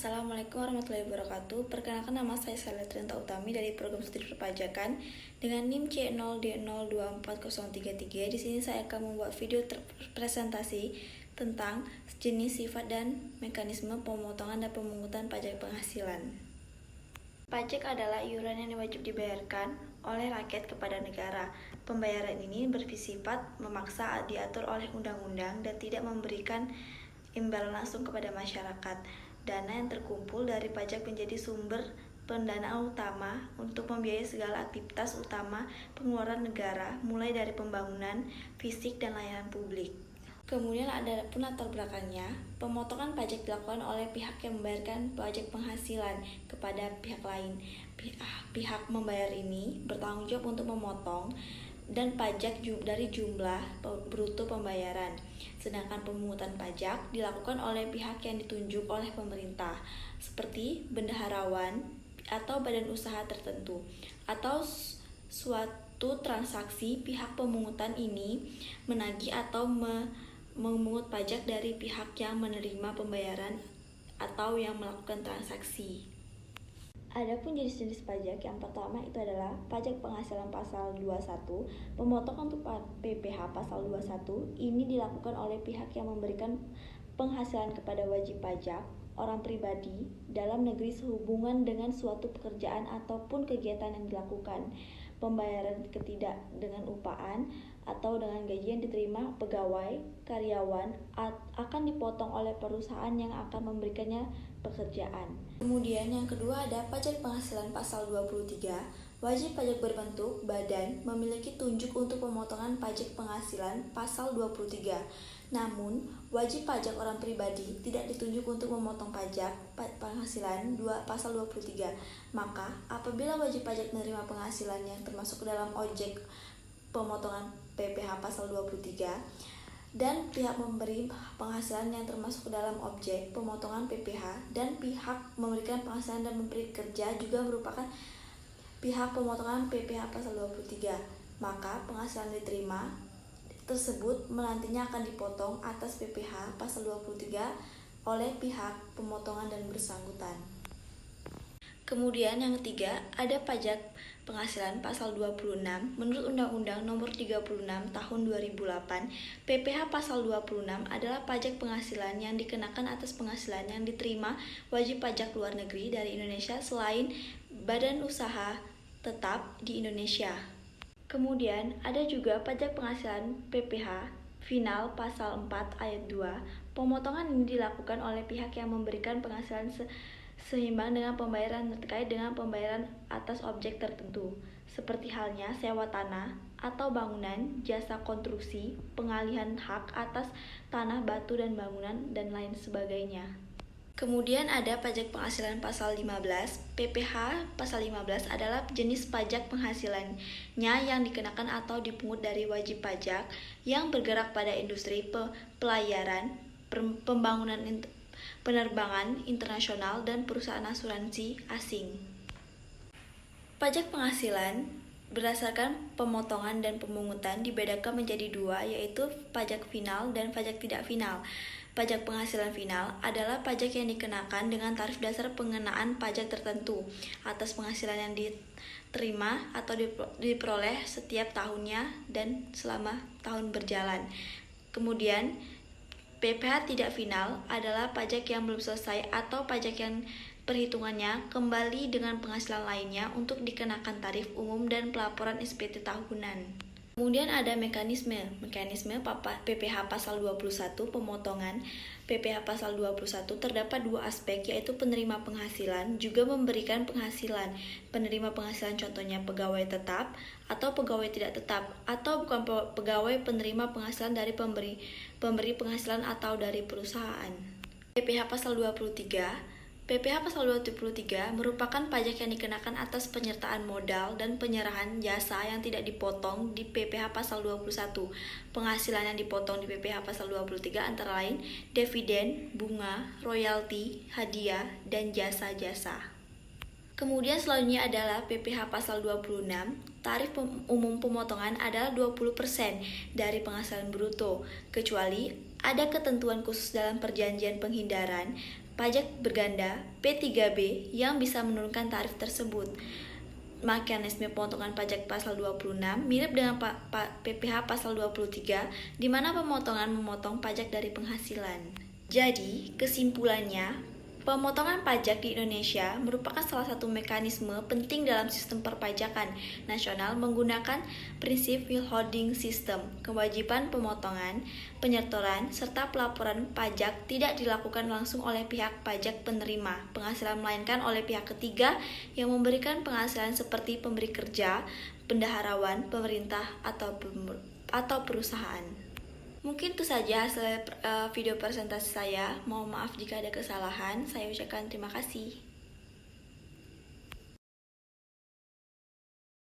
Assalamualaikum warahmatullahi wabarakatuh. Perkenalkan, nama saya Saleh Trinta Utami dari Program Studi Perpajakan dengan NIM C0D024033. Di sini saya akan membuat video presentasi tentang jenis, sifat, dan mekanisme pemotongan dan pemungutan pajak penghasilan. Pajak adalah iuran yang wajib dibayarkan oleh rakyat kepada negara. Pembayaran ini bersifat memaksa, diatur oleh undang-undang, dan tidak memberikan imbalan langsung kepada masyarakat. Dana yang terkumpul dari pajak menjadi sumber pendanaan utama untuk membiayai segala aktivitas utama pengeluaran negara, mulai dari pembangunan fisik dan layanan publik. Kemudian ada pun latar belakangnya. Pemotongan pajak dilakukan oleh pihak yang membayarkan pajak penghasilan kepada pihak lain. Pihak membayar ini bertanggung jawab untuk memotong dan pajak dari jumlah bruto pembayaran. Sedangkan pemungutan pajak dilakukan oleh pihak yang ditunjuk oleh pemerintah, seperti bendaharawan atau badan usaha tertentu, atau suatu transaksi. Pihak pemungutan ini menagih atau memungut pajak dari pihak yang menerima pembayaran atau yang melakukan transaksi. Adapun jenis-jenis pajak, yang pertama itu adalah pajak penghasilan pasal 21. Pemotongan untuk PPh pasal 21 ini dilakukan oleh pihak yang memberikan penghasilan kepada wajib pajak orang pribadi dalam negeri sehubungan dengan suatu pekerjaan ataupun kegiatan yang dilakukan. Pembayaran ketidak dengan upaan atau dengan gaji yang diterima pegawai, karyawan akan dipotong oleh perusahaan yang akan memberikannya pekerjaan. Kemudian yang kedua ada pajak penghasilan pasal 23. Wajib pajak berbentuk badan memiliki tunjuk untuk pemotongan pajak penghasilan pasal 23. Namun, wajib pajak orang pribadi tidak ditunjuk untuk memotong pajak penghasilan pasal 23. Maka, apabila wajib pajak menerima penghasilan yang termasuk ke dalam objek pemotongan PPh pasal 23 dan pihak memberi penghasilan yang termasuk ke dalam objek pemotongan PPh dan pihak memberikan penghasilan dan memberi kerja juga merupakan pihak pemotongan PPh pasal 23, maka penghasilan diterima tersebut nantinya akan dipotong atas PPh pasal 23 oleh pihak pemotongan dan bersangkutan. Kemudian yang ketiga, ada pajak penghasilan pasal 26. Menurut Undang-Undang Nomor 36 Tahun 2008, PPh pasal 26 adalah pajak penghasilan yang dikenakan atas penghasilan yang diterima wajib pajak luar negeri dari Indonesia selain badan usaha tetap di Indonesia. Kemudian ada juga pajak penghasilan PPh final pasal 4 ayat 2. Pemotongan ini dilakukan oleh pihak yang memberikan penghasilan seimbang dengan pembayaran terkait dengan pembayaran atas objek tertentu, seperti halnya sewa tanah atau bangunan, jasa konstruksi, pengalihan hak atas tanah, batu dan bangunan, dan lain sebagainya. Kemudian ada pajak penghasilan pasal 15. PPh pasal 15 adalah jenis pajak penghasilannya yang dikenakan atau dipungut dari wajib pajak yang bergerak pada industri pelayaran, pembangunan, penerbangan internasional, dan perusahaan asuransi asing. Pajak penghasilan berdasarkan pemotongan dan pemungutan dibedakan menjadi dua, yaitu pajak final dan pajak tidak final. Pajak penghasilan final adalah pajak yang dikenakan dengan tarif dasar pengenaan pajak tertentu atas penghasilan yang diterima atau diperoleh setiap tahunnya dan selama tahun berjalan. Kemudian PPh tidak final adalah pajak yang belum selesai atau pajak yang perhitungannya kembali dengan penghasilan lainnya untuk dikenakan tarif umum dan pelaporan SPT tahunan. Kemudian ada mekanisme PPh pasal 21 pemotongan. PPh pasal 21 terdapat dua aspek, yaitu penerima penghasilan juga memberikan penghasilan. Penerima penghasilan contohnya pegawai tetap atau pegawai tidak tetap, atau bukan pegawai penerima penghasilan dari pemberi penghasilan atau dari perusahaan. PPh pasal 23. PPh pasal 23 merupakan pajak yang dikenakan atas penyertaan modal dan penyerahan jasa yang tidak dipotong di PPh pasal 21. Penghasilan yang dipotong di PPh pasal 23 antara lain dividen, bunga, royalti, hadiah, dan jasa-jasa. Kemudian selanjutnya adalah PPh pasal 26. Tarif umum pemotongan adalah 20% dari penghasilan bruto, kecuali ada ketentuan khusus dalam perjanjian penghindaran pajak berganda P3B yang bisa menurunkan tarif tersebut. Mekanisme pemotongan pajak pasal 26 mirip dengan PPh pasal 23, di mana pemotongan memotong pajak dari penghasilan. Jadi, kesimpulannya, pemotongan pajak di Indonesia merupakan salah satu mekanisme penting dalam sistem perpajakan nasional menggunakan prinsip withholding system. Kewajiban pemotongan, penyetoran, serta pelaporan pajak tidak dilakukan langsung oleh pihak pajak penerima penghasilan, melainkan oleh pihak ketiga yang memberikan penghasilan seperti pemberi kerja, bendaharawan, pemerintah, atau perusahaan. Mungkin itu saja hasil video presentasi saya. Mohon maaf jika ada kesalahan. Saya ucapkan terima kasih.